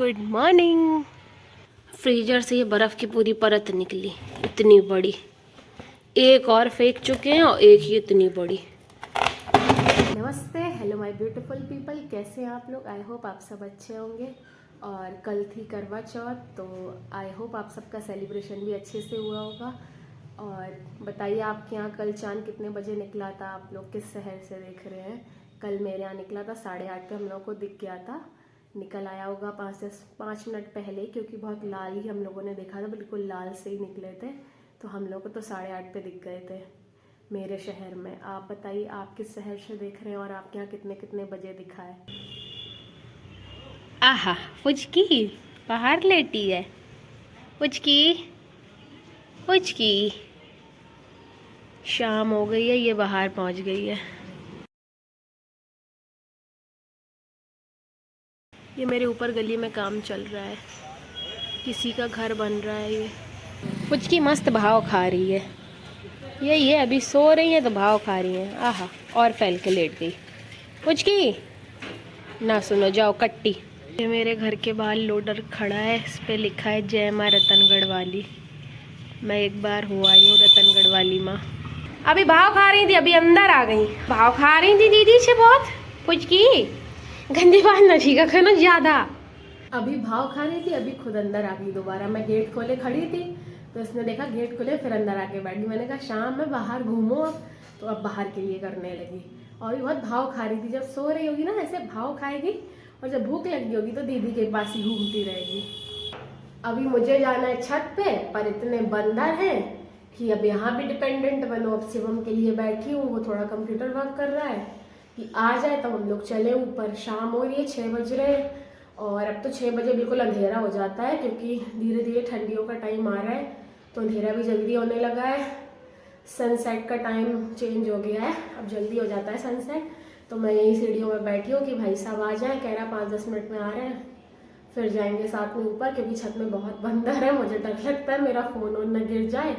Good morning. Freezer से ये बर्फ़ की पूरी परत निकली, इतनी बड़ी। एक और फेंक चुके हैं और एक ही इतनी बड़ी। नमस्ते, हेलो माय ब्यूटीफुल पीपल, कैसे हैं आप लोग? आई होप आप सब अच्छे होंगे। और कल थी करवा चौथ, तो आई होप आप सबका सेलिब्रेशन भी अच्छे से हुआ होगा। और बताइए आपके यहाँ कल चांद कितने बजे निकला था? आप लोग किस शहर से देख रहे हैं? कल मेरे यहाँ निकला था 8:30 पे, हम लोग को दिख गया था। निकल आया होगा 5 मिनट पहले, क्योंकि बहुत लाल ही हम लोगों ने देखा था, बिल्कुल लाल से ही निकले थे। तो हम लोग को तो 8:30 पे दिख गए थे मेरे शहर में। आप बताइए आप किस शहर से देख रहे हैं और आपके यहाँ कितने कितने बजे दिखा है? आहा, पुचकी बाहर लेटी है। पुचकी पुचकी, शाम हो गई है, ये बाहर पहुंच गई है। ये मेरे ऊपर गली में काम चल रहा है, किसी का घर बन रहा है। ये पुचकी मस्त भाव खा रही है। यही है, अभी सो रही है तो भाव खा रही है। आहा, और फैल के लेट गई। पुचकी ना सुनो, जाओ कट्टी। ये मेरे घर के बाहर लोडर खड़ा है, इस पे लिखा है जय माँ रतनगढ़ वाली। मैं एक बार हो आई हूँ रतनगढ़ वाली माँ। अभी भाव खा रही थी, अभी अंदर आ गई। भाव खा रही थी दीदी से बहुत। पुचकी गंदी बात न छीका खाना ज्यादा। अभी भाव खा रही थी, अभी खुद अंदर आ गई दोबारा। मैं गेट खोले खड़ी थी तो इसने देखा गेट खोले, फिर अंदर आके बैठ गई। मैंने कहा शाम में बाहर घूमो अब, तो अब बाहर के लिए करने लगी। और भी बहुत भाव खा रही थी। जब सो रही होगी ना ऐसे भाव खाएगी, और जब भूख लगी होगी तो दीदी के पास ही घूमती रहेगी। अभी मुझे जाना है छत पे, पर इतने बंदर हैं कि अब यहाँ भी डिपेंडेंट बनो। अब शिवम के लिए बैठी हूँ, वो थोड़ा कंप्यूटर वर्क कर रहा है कि आ जाए तो हम लोग चले ऊपर। शाम हो रही है, 6 बज रहे हैं, और अब तो 6 बजे बिल्कुल अंधेरा हो जाता है, क्योंकि धीरे धीरे ठंडियों का टाइम आ रहा है तो अंधेरा भी जल्दी होने लगा है। सनसेट का टाइम चेंज हो गया है, अब जल्दी हो जाता है सनसेट। तो मैं यही सीढ़ियों में बैठी हूँ कि भाई साहब आ जाए, कह रहा 5-10 मिनट में आ रहे हैं, फिर जाएंगे साथ में ऊपर, क्योंकि छत में बहुत बंदर है। मुझे डर लगता है मेरा फ़ोन और न गिर जाए,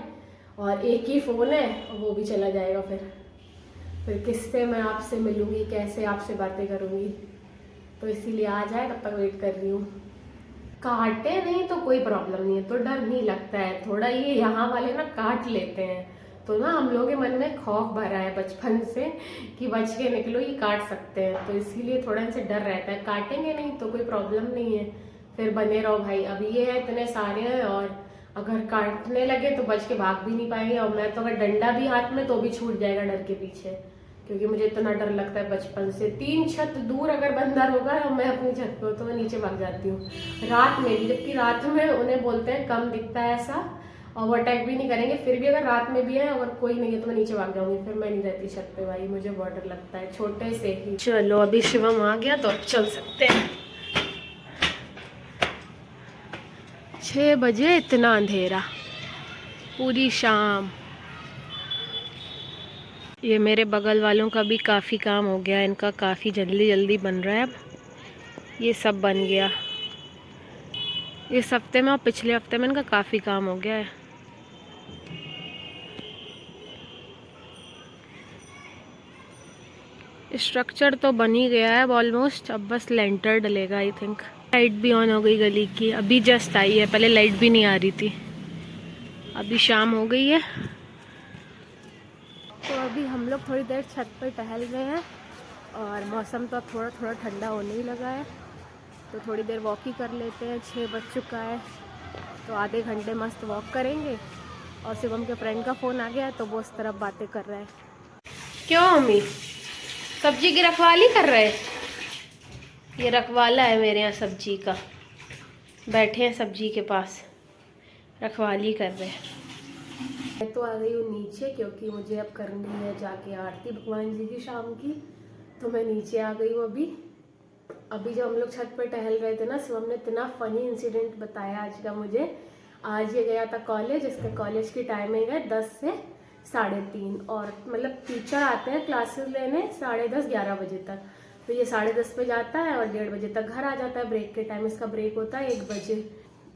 और एक ही फ़ोन है और वो भी चला जाएगा। फिर किससे मैं आपसे मिलूँगी, कैसे आपसे बातें करूँगी? तो इसीलिए आ जाए, तब तक वेट कर रही हूँ। काटे नहीं तो कोई प्रॉब्लम नहीं है, तो डर नहीं लगता है। थोड़ा ये यहाँ वाले ना काट लेते हैं, तो ना हम लोगों के मन में खौफ भरा है बचपन से कि बच के निकलो, ये काट सकते हैं, तो इसीलिए थोड़ा इनसे डर रहता है। काटेंगे नहीं तो कोई प्रॉब्लम नहीं है, फिर बने रहो भाई। अभी ये है इतने सारे हैं, और अगर काटने लगे तो बच के भाग भी नहीं पाएंगे। और मैं तो अगर डंडा भी हाथ में तो भी छूट जाएगा डर के पीछे, क्योंकि मुझे इतना डर लगता है बचपन से। 3 छत दूर अगर बंदर होगा और मैं अपनी छत पे, तो मैं नीचे भाग जाती हूँ रात में भी। जबकि रात में उन्हें बोलते हैं कम दिखता है ऐसा, और वो अटैक भी नहीं करेंगे। फिर भी अगर रात में भी है, अगर कोई नहीं है तो मैं नीचे भाग जाऊंगी, फिर मैं नहीं रहती छत पे भाई, मुझे बहुत डर लगता है छोटे से ही। चलो अभी शिवम आ गया तो अब चल सकते हैं। 6 बजे, इतना अंधेरा, पूरी शाम। ये मेरे बगल वालों का भी काफ़ी काम हो गया, इनका काफ़ी जल्दी जल्दी बन रहा है। अब ये सब बन गया इस हफ्ते में, और पिछले हफ्ते में इनका काफ़ी काम हो गया है। स्ट्रक्चर तो बन ही गया है अब ऑलमोस्ट, अब बस लेंटर डलेगा आई थिंक। लाइट भी ऑन हो गई गली की, अभी जस्ट आई है, पहले लाइट भी नहीं आ रही थी। अभी शाम हो गई है, तो अभी हम लोग थोड़ी देर छत पर टहल रहे हैं, और मौसम तो अब थोड़ा थोड़ा ठंडा होने ही लगा है, तो थोड़ी देर वॉक ही कर लेते हैं। 6 बज चुका है, तो आधे घंटे मस्त वॉक करेंगे। और शिवम के फ्रेंड का फ़ोन आ गया है, तो वो उस तरफ बातें कर रहा है। क्यों मम्मी, सब्जी की रखवाली कर रहे? ये रखवाला है मेरे यहाँ सब्जी का, बैठे हैं सब्जी के पास, रखवाली कर रहे हैं। मैं तो आ गई हूँ नीचे, क्योंकि मुझे अब करनी है जाके आरती भगवान जी की शाम की, तो मैं नीचे आ गई हूँ अभी जब हम लोग छत पर टहल रहे थे ना, शिवम ने इतना फनी इंसिडेंट बताया आज का मुझे। आज ये गया था कॉलेज, इसके कॉलेज की टाइमिंग है 10 से 3:30, और मतलब टीचर आते हैं क्लासेस लेने 10:30-11 बजे तक। तो ये 10:30 पे जाता है और 1:30 बजे तक घर आ जाता है। ब्रेक के टाइम इसका ब्रेक होता है 1 बजे।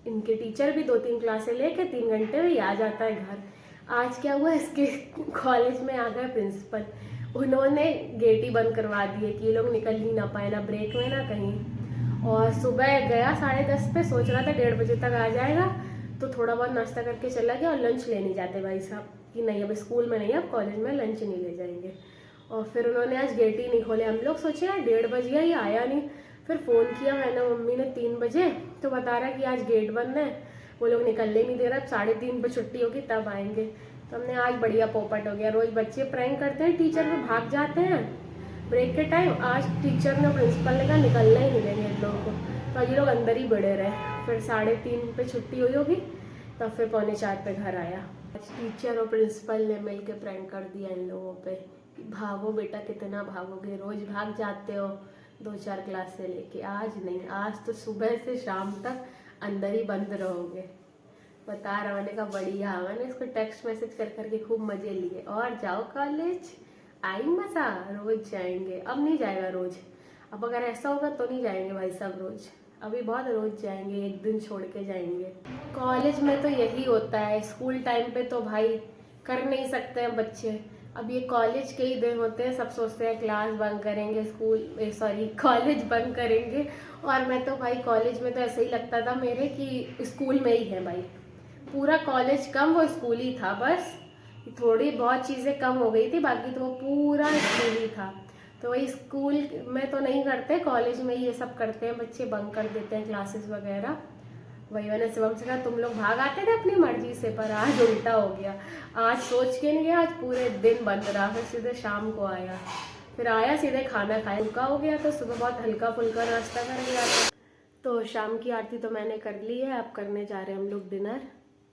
इनके टीचर भी 2-3 क्लासें लेके 3 घंटे में ही आ जाता है घर। आज क्या हुआ, इसके कॉलेज में आ गए प्रिंसिपल, उन्होंने गेट ही बंद करवा दिए कि ये लोग निकल ही ना पाए, ना ब्रेक में ना कहीं। और सुबह गया 10:30 पे, सोच रहा था 1:30 बजे तक आ जाएगा, तो थोड़ा बहुत नाश्ता करके चला गया। और लंच ले नहीं जाते भाई साहब कि नहीं अब स्कूल में नहीं, अब कॉलेज में लंच नहीं ले जाएंगे। और फिर उन्होंने आज गेट ही नहीं खोले। हम लोग सोचे यार 1:30 बज गया, ये आया नहीं। फिर फ़ोन किया मैंने मम्मी ने 3 बजे, तो बता रहा कि आज गेट बंद है, वो लोग निकलने नहीं दे रहा, अब 3:30 पे छुट्टी होगी तब आएंगे। तो हमने आज बढ़िया पोपट हो गया। रोज़ बच्चे प्रैंक करते हैं, टीचर में भाग जाते हैं ब्रेक के टाइम। आज टीचर ने, प्रिंसिपल ने कहा निकलना ही नहीं देंगे इन लोगों को, तो आज ये लोग अंदर ही बड़े रहे। फिर 3:30 पे छुट्टी हुई होगी, तब फिर 3:45 पे घर आया। आज टीचर और प्रिंसिपल ने मिल के प्रैंक कर दिया इन लोगों पे, भागो बेटा कितना भागोगे, रोज भाग जाते हो 2-4 क्लास से लेके, आज नहीं, आज तो सुबह से शाम तक अंदर ही बंद रहोगे। बता रहा, मैंने कहा बढ़िया। मैंने इसको टेक्स्ट मैसेज कर करके खूब मजे लिए। और जाओ कॉलेज, आई मजा, रोज जाएंगे। अब नहीं जाएगा रोज, अब अगर ऐसा होगा तो नहीं जाएंगे भाई साहब रोज, अभी बहुत रोज जाएंगे, एक दिन छोड़ के जाएंगे। कॉलेज में तो यही होता है, स्कूल टाइम पे तो भाई कर नहीं सकते हैं बच्चे। अब ये कॉलेज के ही दिन होते हैं, सब सोचते हैं क्लास बंक करेंगे, कॉलेज बंक करेंगे। और मैं तो भाई कॉलेज में तो ऐसे ही लगता था मेरे कि स्कूल में ही है भाई, पूरा कॉलेज कम वो स्कूल ही था, बस थोड़ी बहुत चीज़ें कम हो गई थी, बाकी तो वो पूरा स्कूल ही था। तो वही स्कूल में तो नहीं करते, कॉलेज में ये सब करते हैं बच्चे, बंक कर देते हैं क्लासेस वगैरह। वही मैंने शिवम से कहा तुम लोग भाग आते थे अपनी मर्जी से, पर आज उल्टा हो गया। आज सोच के नहीं गया, आज पूरे दिन बंद रहा, फिर सीधे शाम को आया। फिर आया सीधे खाना खाया, हल्का हो गया, तो सुबह बहुत हल्का फुल्का नाश्ता कर लिया था। तो शाम की आरती तो मैंने कर ली है, अब करने जा रहे हैं हम लोग डिनर।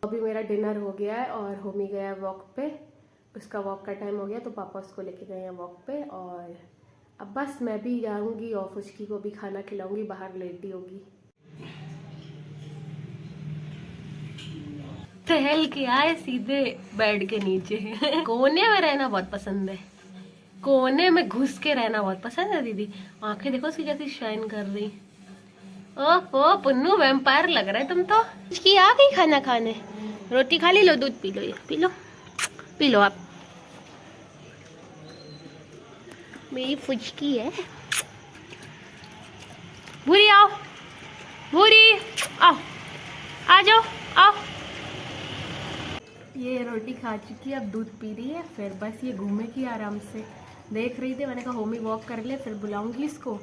अभी मेरा डिनर हो गया है और होमी गया है वॉक पे, उसका वॉक का टाइम हो गया, तो पापा उसको लेके गए हैं वॉक पे। और अब बस मैं भी जाऊंगी और फुचकी को भी खाना खिलाऊंगी, बाहर लेटी होगी। टहल के आए सीधे बेड के नीचे। कोने में रहना बहुत पसंद है, कोने में घुस के रहना बहुत पसंद है दीदी। आंखें देखो उसकी कैसी शाइन कर रही। ओहो पुन्नू वैम्पायर लग रहा है तुम तो। फुचकी आ गई खाना खाने, रोटी खा ली, लो दूध पी लो, ये पी लो, पी लो आप। मेरी फुचकी है। भूरी आओ, भूरी आओ, आ जाओ, आओ। ये रोटी खा चुकी है, अब दूध पी रही है, फिर बस ये घूमेगी आराम से। देख रही थी, मैंने कहा होमी वॉक कर ले, फिर बुलाऊंगी इसको,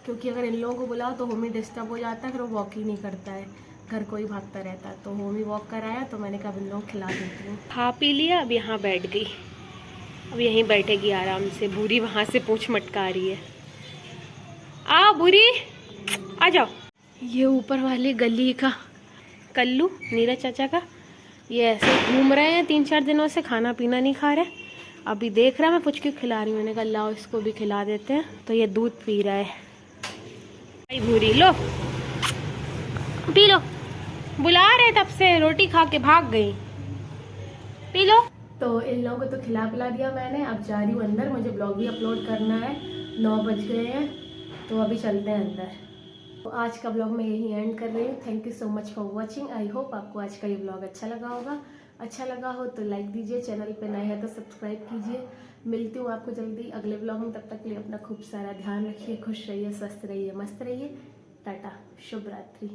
क्योंकि अगर इन लोगों को बुलाओ तो होमी डिस्टर्ब हो जाता है, फिर वो वॉक ही नहीं करता है, घर को ही भागता रहता है। तो होमी वॉक कराया, तो मैंने कहा इन लोगों को खिला देती हूँ। खा पी लिया, अब यहाँ बैठ गई, अब यहीं बैठेगी आराम से। भूरी वहाँ से पूंछ मटका रही है। आओ भूरी, आ जाओ। ये ऊपर वाली गली का कल्लू, नीरज चाचा का, ये ऐसे घूम रहे हैं 3-4 दिनों से, खाना पीना नहीं खा रहे। अभी देख रहा है मैं फुचकी खिला रही हूँ, मैंने कहा लाओ इसको भी खिला देते हैं। तो ये दूध पी रहा है। भाई भूरी लो, पी लो, बुला रहे तब से, रोटी खा के भाग गई, पी लो। तो इन लोगों को तो खिला पिला दिया मैंने, अब जा रही हूँ अंदर, मुझे ब्लॉग भी अपलोड करना है। 9 बज गए हैं, तो अभी चलते हैं अंदर। तो आज का ब्लॉग मैं यही एंड कर रही हूँ। Thank you so much for watching. I hope आपको आज का ये ब्लॉग अच्छा लगा होगा। अच्छा लगा हो तो लाइक दीजिए, चैनल पे नए हैं तो सब्सक्राइब कीजिए। मिलती हूँ आपको जल्दी अगले ब्लॉग में, तब तक के लिए अपना खूब सारा ध्यान रखिए, खुश रहिए, स्वस्थ रहिए, मस्त रहिए। टाटा, शुभ रात्रि।